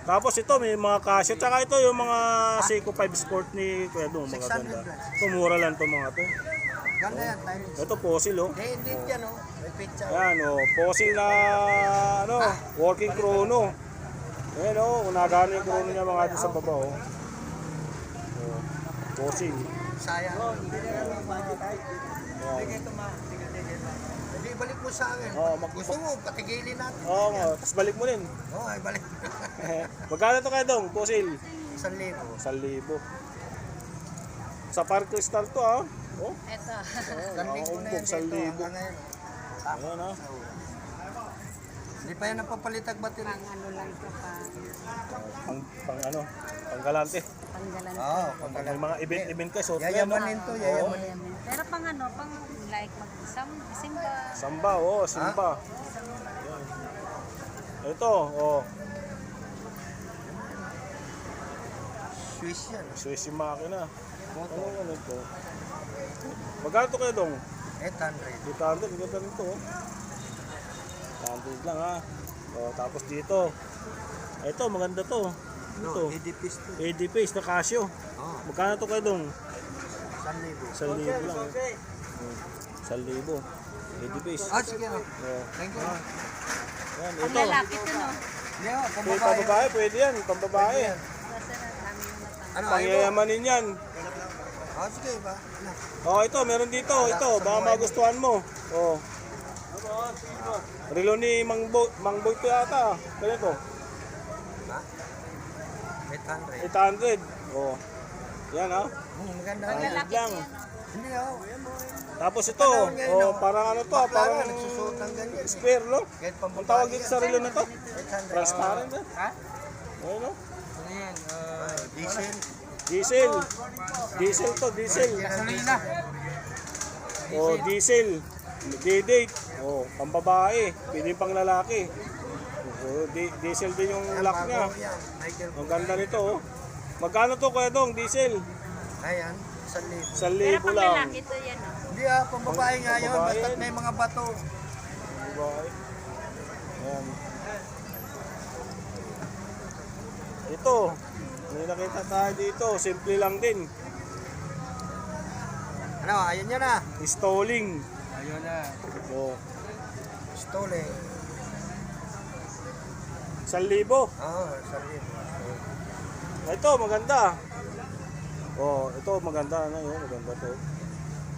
Tapos ito may mga Casio. Tsaka ito yung mga Seiko 5 Sport ni Kuya Dong. Mga ganda. Ito mura lang ito mga to. Ganda yan, timeless. Ito fossil oh. Hindi yan oh. May picture. Yan oh. Fossil na ano, working chrono. Ayan oh. Kung nagano yung chrono niya mga doon sa baba oh. Oh. Fossil. Sayang. Hindi, balik mo sa akin. Gusto mo, patigilin natin. Oo, tapos balik mo din. Oo, ay balik. Magkano to kayo dong? Fossil? 1,000. 1,000. Sa Park Crystal to ah. Oh. Ito. Nakaumbog 1,000. Ayan ah. Hindi pa yan napapalitag battery. Pang ano lang ito, Pang ano? Pang galante. panggalan. Oo, Pag may mga event kayo, so yayamanin to, yayamanin. Pero pang ano, pang like simba. Samba, oh, simba. Ayan. Ito, oh. Swiss yan. Swiss yung makina. Ano ito? Magkano to kayo dong? 800. 800, ganda rin to. 800 lang ha. Oh, tapos dito. Ito, maganda to. Ito. No, EDPs to. ADPs na Casio. Oo. Magkano to kayo dong? 1,000. 1,000 lang. 1,000. ADPs. Ah, sige. Oh. Thank you. Yan, Pang ito. lalaki ito, no? Hindi oh, Pwede pambabae. pambabae, pwede yan. Pambabae. Kasi na dami yung natang. Ano, ayaw mo? Pangyayamanin yan. Ah, sige ba? Ano? Oh, ito, meron dito. Ito, baka magustuhan mo. Oh. Relo ni Mang Boy to yata. Ganito. Ha? 800. 800. Oh. Yan ah. Maganda. Pang lalaki lang. yan, no? Hindi oh. Tapos ito, oh, parang ano to, parang nagsusuot ng ganyan. spare, no? Kahit Ang pambabae. tawag dito sa relo na to? 800. Transparent, eh. Ha? Ayun, no? Ano yan? Diesel. Diesel. Diesel to, diesel. Gasolina. Oh, diesel. D-date. Oh, pambabae. Pwede pang lalaki. Oh, diesel din yung lock niya. Michael. Ang ganda nito, oh. Magkano to kaya dong, diesel? Ayan, 1,000. 1,000 Pero pang lang. lalaki ito yan, no? Hindi pambabae nga yun. Pambabae Basta't yan. may mga bato. Babae. Ayan. Ito, may nakita tayo dito, simple lang din. Ano, ayun yan na. Stalling. Ayun na. Oh, Stole. 1,000. Oo, 1,000. Ito, maganda. Oh, ito maganda na yun, maganda to.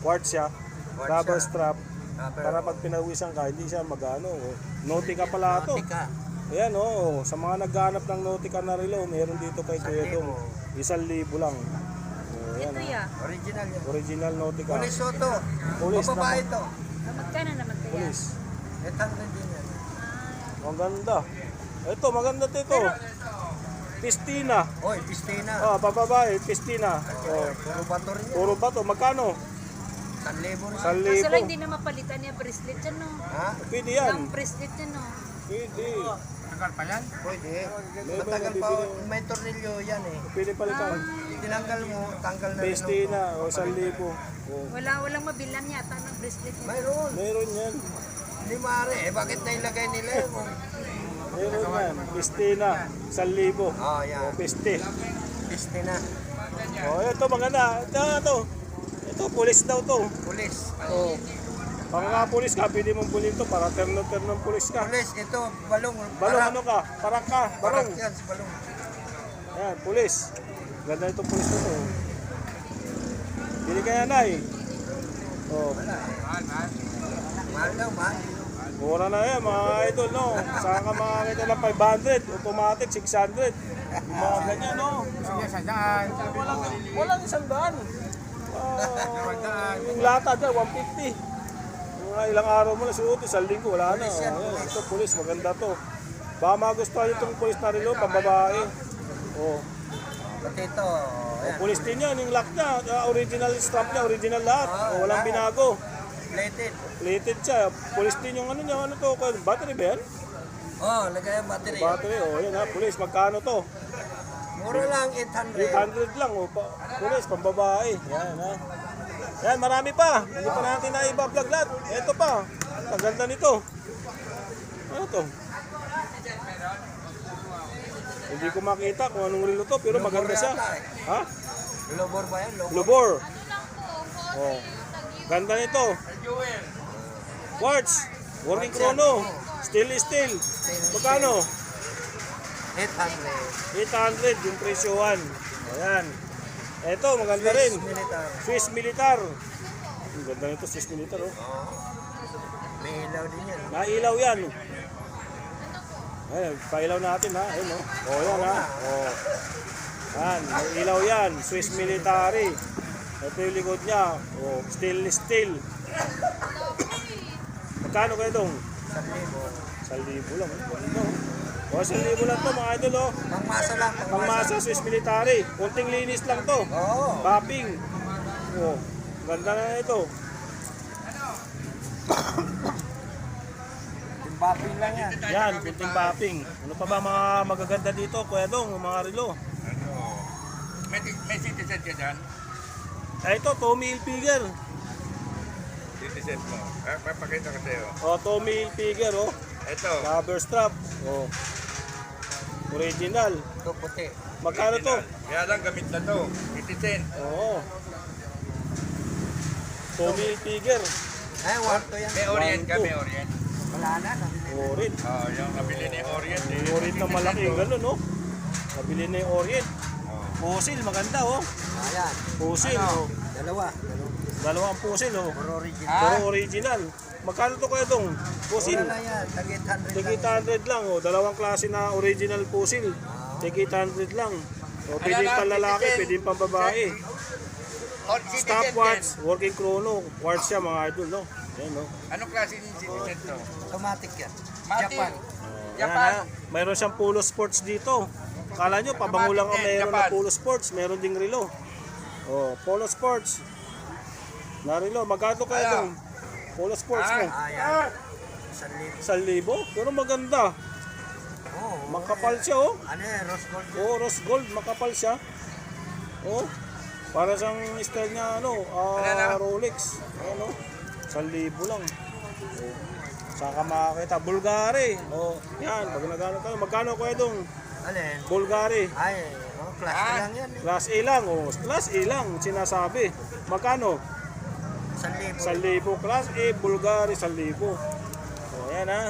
Quartz siya, Quartz rubber siya. strap. Pero Para pag pinawisan ka, hindi siya magano. Oh. Nautica pala to. Nautica. Ayan oh, sa mga naghahanap ng Nautica na relo, meron dito kay Kuya Dong. 1,000 lang. Oh, ayan, Ito yan. Original yan. original Nautica. Pulis Soto. Pulis Bababae naman. to. Magkano naman kaya? Pulis. 800 din yan. Ang ganda. Ito, maganda to ito. Pistina. Oy, Pistina. Oh, bababae, Pistina. Oh, Puro bato rin yan. puro ba to? Magkano? 1,000 rin. 1,000. Kaso lang hindi na mapalitan niya bracelet yan, no? Ha? Pwede yan. Ang bracelet yan, no? Pwede. Tagal pa yan? Pwede. May Matagal pa. bibili. May tornilyo yan eh. Pwede palitan. Tinanggal mo, tanggal na rin. Pistina, o 1,000. Oh. Walang mabilan yata ng bracelet niya. Mayroon. Meron yan. Hindi maaari. Bakit nailagay nila yun? Meron yan. Pistina, 1,000. Oh, yan. O, piste. Pistina. O, ito maganda. Ito. Ito, pulis daw to. Pulis. O. Pag nga pulis ka, pwede mong bulin to para terno-terno pulis ka. Pulis. Ito, balong. Balong ano ka? Parak ka. Parang Balong. yan, si balong. Ayan, pulis. Ganda itong pulis na to. Bili kaya na eh. O. Mahal daw, mahal. Mura na yan mga idol, no? Saan ka makakita ng 500, automatic 600. Yung mga ganyan, no? Sige, sandaan. Walang 100. Yung lata dyan, 150. Mga ilang araw mo na suot, isang linggo, wala na. Ayan, ito pulis, maganda to. Baka magustuhan itong pulis na relo, pambabae. Oh. Pati ito. Ayan. Pulis din yan, yung lock niya, original strap niya, original lahat. Oh, walang binago. Plated. Plated siya. Pulis din yung ano niya, ano to, battery ba yan? Oh, lagay ang battery. Battery, oh, yan ha, pulis, magkano to? Mura lang, 800. 800 lang, oh, pulis, pambabae. Yan ha. Yan, marami pa. Hindi pa natin na iba-vlog lahat. Ito pa. Ang ganda nito. Ano to? Hindi ko makita kung anong relo to, pero maganda siya. Ha? Lobor ba yan? Lobor. Lubor. Oh. Ganda nito. Quartz. Working chrono. Stainless steel. Magkano? 800. 800 yung presyohan. Ayan. Ito, maganda rin. Militar. Swiss Militar. Ang ganda nito, Swiss Militar. Oh. May ilaw din yan. Nailaw yan. Ayan, pailaw natin ha. Ayun oh. Oh, yan ha. Oh. Yan, may ilaw yan. Swiss Military. Ito yung likod niya. Oh, stainless steel. Magkano kayo dong? 1,000. 1,000 lang. Ganda oh. Oh, 1,000 lang to mga idol oh. Pangmasa lang. Pangmasa Swiss Military. Kunting linis lang to. Oo. Bapping. Oh, ganda na ito. Bapping lang yan. Yan, kunting bapping. Ano pa ba mga magaganda dito, Kuya Dong, mga relo? May citizen ka dyan? Ito, Tommy Hilfiger. Citizen mo. Papakita ko sa'yo. Oh, Tommy Hilfiger, oh. Ito. Rubber strap. Oh. Original. Ito puti. Magkano to? Kaya lang gamit na to. Citizen. Oo. Tommy Hilfiger. Ay, warto yan. May orient ka, Bangko. may orient. Wala na. Orient. Oh, yung nabili ni orient. Orient na malaki, gano'n, no? Nabili na yung Orient. Pusil, maganda, oh. Ayan. Pusil, oh. Dalawa. Dalawang pusil, oh. Puro original. Pero original. Magkano to Kuya Dong? Pusil. Wala na yan. Tag 800 Tig lang. 800 lang, oh. Dalawang klase na original pusil. Tig 800 lang. So, pwede pang lalaki, pwede pang babae. Stopwatch, working chrono. Quartz siya mga idol, no? Yan, no? Anong klase ng citizen to? Automatic yan. Mati. Japan. Yan, ha? Mayroon siyang Polo Sports dito. Kala nyo, pabango lang ang mayroon na Polo Sports. Meron ding relo. Oh, Polo Sports. Na relo. Magkano kaya dong? Polo Sports mo? Ayan. 1,000. 1,000? Pero maganda. Oo. Makapal siya, oh. Ano yan? Rose gold. Oh, rose gold, makapal siya. Oh, para siyang style niya, ano, Rolex. Ano, 1,000 lang. Oh, saka makakita, Bulgari. Oh, yan, pag nagano tayo, magkano kaya dong Alin? Bulgari? Ay, class lang yan. Class A lang, oh, Class A lang, sinasabi. Magkano? 1,000. 1,000. Class A, Bulgari, 1,000. Oh, yan ha.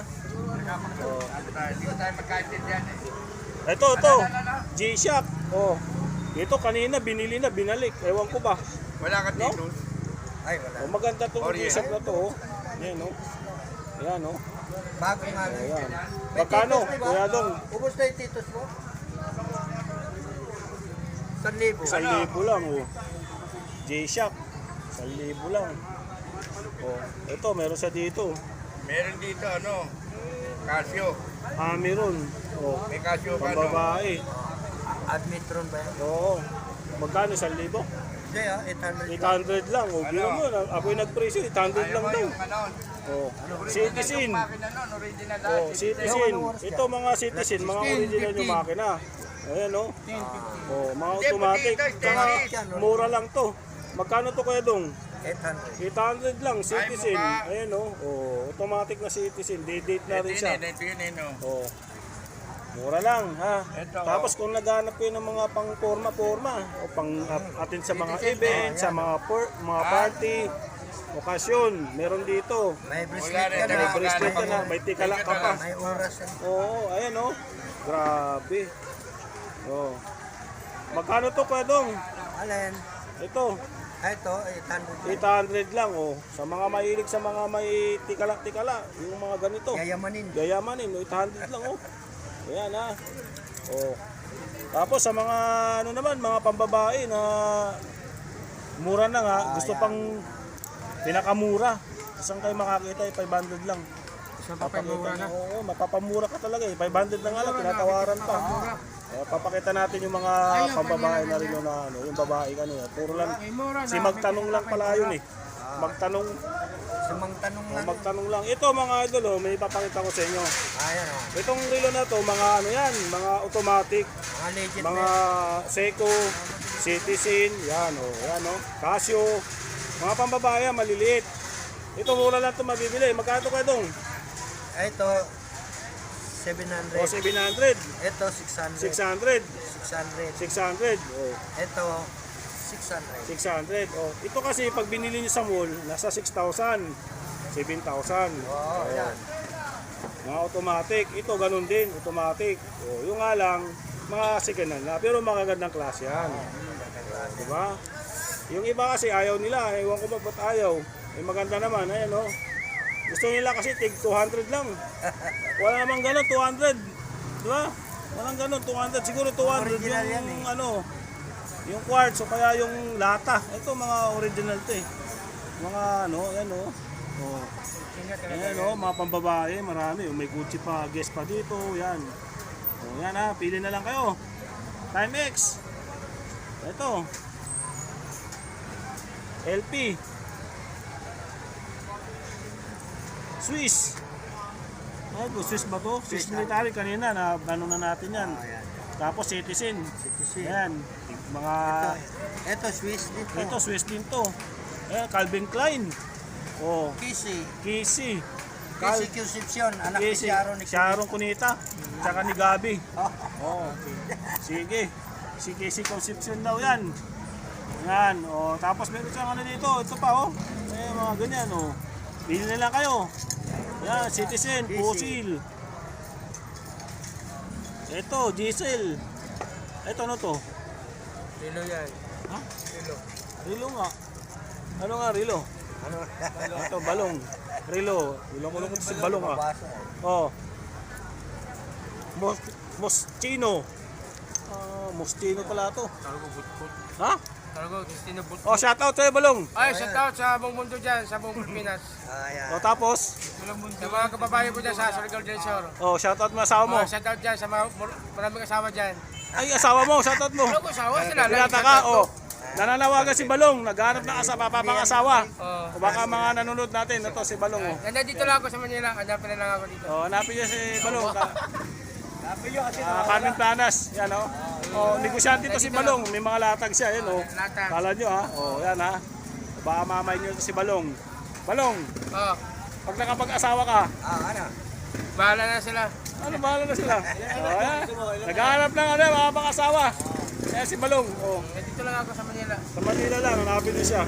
Oh. Hindi ko tayo magkaintindihan eh. Ito, G-Shock. Oh, ito kanina, binili na, binalik. Ewan ko ba. Wala ka dito. Ay, wala. Oh, maganda itong Orient. G-Shock na to. Oh. Yan, oh. Ayan, oh. Bago nga lang. Ayan. May Magkano? titos, diba? Kuya Dong, Ubus na yung titos mo? 1,000. 1,000 lang, oh. G-Shock. 1,000 lang. Oh, ito, meron siya dito. Meron dito ano, Casio. Meron. Oh, May Casio ka no? pambabae. Admitron ba yan? Oo. Magkano? 1,000? Hindi 800. 800 lang. Oh, biro mo, ako'y nag-presyo, 800 lang daw. Yung ano, Oh, Citizen. yung makina nun, original Oh, lahat. Citizen. Ito mga Citizen, mga original yung makina. Ayan, oh. Oh, mga automatic. Saka mura lang to. Magkano to kaya dong? 800. 800 lang, Citizen. mukha. Ayan, oh. Oh, automatic na Citizen. Date na rin siya. Ito yun, no? Oh. Mura lang, ha. Ito, Tapos kung naghanap kayo ng mga pang forma o pang atin sa mga event, sa mga mga party, okasyon, meron dito. May Wala bracelet rin, ka na. May bracelet ka na, may tikala ka pa. May oras yan. Oo, ayan, oh. Grabe. Oh. Magkano to, Pwedong? Alin? Ito, Ay, ito, 800. 800 lang, oh. Sa mga mahilig sa mga may tikala, yung mga ganito. Yayamanin. Gayamanin, 800 lang, oh. Ayan, ha. Oh. Tapos sa mga, ano naman, mga pambabae na mura na nga, gusto pang pinakamura. Saan kayo makakita, 500 lang. Papakita na. Oo, mapapamura ka talaga, 500 na nga lang, tinatawaran pa. Papakita natin yung mga pambabae na rin yung, na, ano, yung babae kanina. Puro lang, si magtanong lang pala yun eh. Magtanong, Sumang tanong lang. magtanong lang. Ito mga idol, oh, may papakita ko sa inyo. Ayan o. Itong relo na to, mga ano yan, mga automatic, Mga legit mga Seiko, Citizen, yan o, Casio, mga pambabae, maliliit. Ito mura lang ito mabibili. Magkano kayo dong? Ito, 700. O, 700. Ito, 600. 600. 600. 600. O, Ito, 600. 600. O, ito kasi pag binili niyo sa mall, nasa 6,000. 7,000. Oo, yan. Mga automatic. Ito, ganun din. Automatic. O, yung nga lang, mga second hand na. Pero magagandang klase yan. O, diba? Yung iba kasi ayaw nila. Ewan ko ba ba't ayaw. Eh, maganda naman. Ayan, o. Gusto nila kasi tig 200 lang. Wala namang ganun, 200. Diba? Walang ganun, 200. Siguro 200 Original yung yan eh. ano, yung quartz o kaya yung lata. Ito mga original to eh. Mga ano, ayan o. Oh. Ayan o, mga pambabae, marami. May Gucci pa, Guess pa dito, yan. O yan ha, pili na lang kayo. Timex. Ito. LP. Swiss. Ay, Swiss ba to? Swiss military kanina na ano na natin yan. Ayan. Tapos Citizen. Citizen. Yan. Mga Ito, Swiss dito. ito Swiss din to. Ayan, Calvin Klein. Oh, Kisi. Kisi. Kisi Concepcion. Anak ni Kisi. Sharon ni Sharon Cunita. Tsaka ni Gabi. Oh. Oh, sige. Si Casey Concepcion daw yan. Yan. Oh, tapos meron siyang ano dito. Ito pa oh. Eh, mga ganyan oh. Pili na lang kayo. Yan, Citizen, Easy. Fossil. Ito, Diesel. Ito ano to? Rilo yan. Ha? Rilo. Rilo nga. Ano nga Rilo? Ano? Ito, balong. Rilo. Ilong-ulong ko si balong ah. Mabasa. Oh. Moschino. Moschino pala to. Ha? Talaga, Christina But. Oh, shout out sa'yo, Balong. Ay, shout out sa buong mundo dyan, sa buong Pilipinas. Ayan. O, tapos, Sa mga kababayan ko dyan sa Surigao del Sur. oh, shout out mo asawa mo. Shout out dyan sa mga maraming asawa dyan. Ay, asawa mo, shout out mo. Ano ko asawa sila? Pinata ka, oh. Nananawagan si Balong, naghahanap ng papapang-asawa. Oh. O baka mga nanonood natin, ito si Balong, oh. Nandito lang ako sa Manila, hanapin na lang ako dito. Oh, hanapin niyo si Balong. Carmen Planas, yan oh. Oh, negosyante to si Balong, may mga latag siya, yan oh. Latag. Kala nyo ha, oh, yan ha. Baka mamay nyo si Balong. Balong, Oh, pag nakapag-asawa ka, Ano? bahala na sila. ano bahala na sila? Oh, yan. Naghahanap ng ano, mga pang-asawa. Yan si Balong, oh. Nandito lang ako sa Manila. Sa Manila lang, hanapin din siya.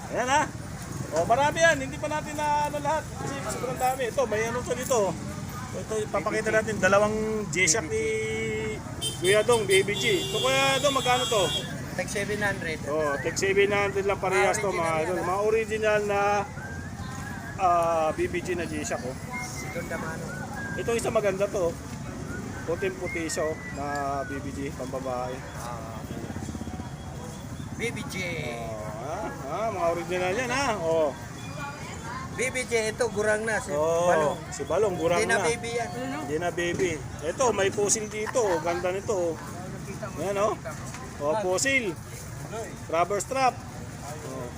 Ayan ha. Oh, marami yan, hindi pa natin na ano lahat. Kasi sobrang dami. Ito, may ano to dito. Ito, papakita natin, dalawang G-Shock ni Kuya Dong, BBG. Ito Kuya Dong, magkano to? Tag 700. Oh, tek 700 lang parehas to, mga idol. Mga original na BBG na G-Shock, oh. Segunda mano. Ito isa maganda to. Puting-puti siya, oh, na BBG, pambabae. BBJ. Oh, mga original yan, ha? Oh. BBJ, ito gurang na. Si Oh, Balong. si Balong, gurang Hindi na na. baby yan. Hindi na baby. Ito, may pusil dito. Oh. Ganda nito. Oh. Yan oh. Oh, pusil. Rubber strap. Oh.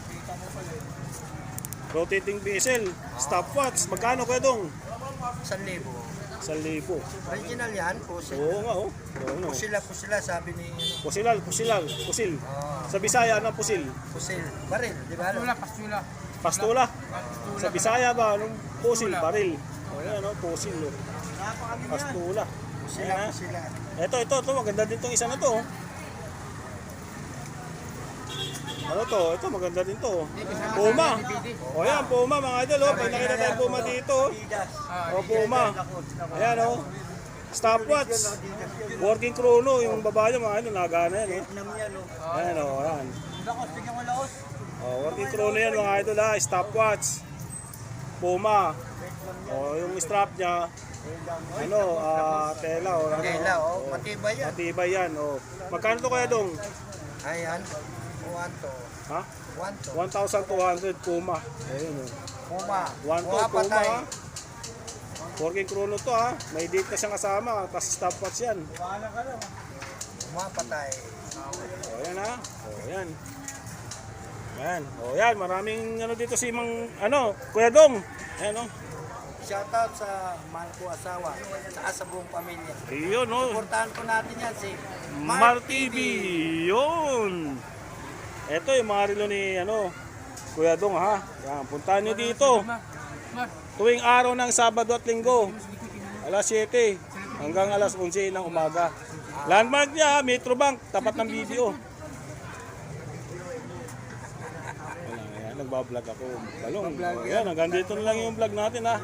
Rotating bezel. Stopwatch. Magkano kayo dong? 1,000. 1,000. Original yan, pusil. Oo nga oh. Oo, no. Pusila, sabi ni Pusil. Oh, Sa Bisaya, ano pusil? pusil. Baril, di ba? Pastula, pastula. Pastula. Sa Bisaya ba? Anong pusil? Baril. O yan oh, pusil. Oh. Pastula. Pusila, Ayan, ha? pusila. Ito. Maganda din tong isa na to. Oh. Ano to? Ito maganda din to. Puma. O yan, Puma mga idol. Oh. Pag nakita tayo Puma dito. O Puma. Ayan o. Stopwatch. Working chrono. Yung babae mga idol. Nagana yan. Ayan o. Ayan. O, working chrono yan mga idol ha. Stopwatch. Puma. O yung strap niya. Ano, tela o ano. Tela, oh, matibay yan. Matibay yan. O. Magkano to kaya dong? Ayan. Wanto. Ha? Wanto. 1,200 Puma. Ayun o. Puma. 1 to Puma Puma patay. ha. Working chrono to ha. May date na siyang kasama. Tapos stopwatch yan. Puma patay. O yan ha. O yan. Yan. O yan. Maraming ano dito si Kuya Dong. Ayan o. Shoutout sa mahal ko asawa. Sa buong pamilya. Ayun o. Suportahan ko natin yan si Mar TV. Yun. Ito yung mga relo ni Kuya Dong ha. Yan. Puntahan nyo dito. Mar, tuwing araw ng Sabado at Linggo. Alas 7 hanggang alas 11 ng umaga. Landmark niya, Metrobank, tapat ng video. Ayan, nagbablog ako. Talong. Ayan, hanggang dito na lang yung vlog natin ha.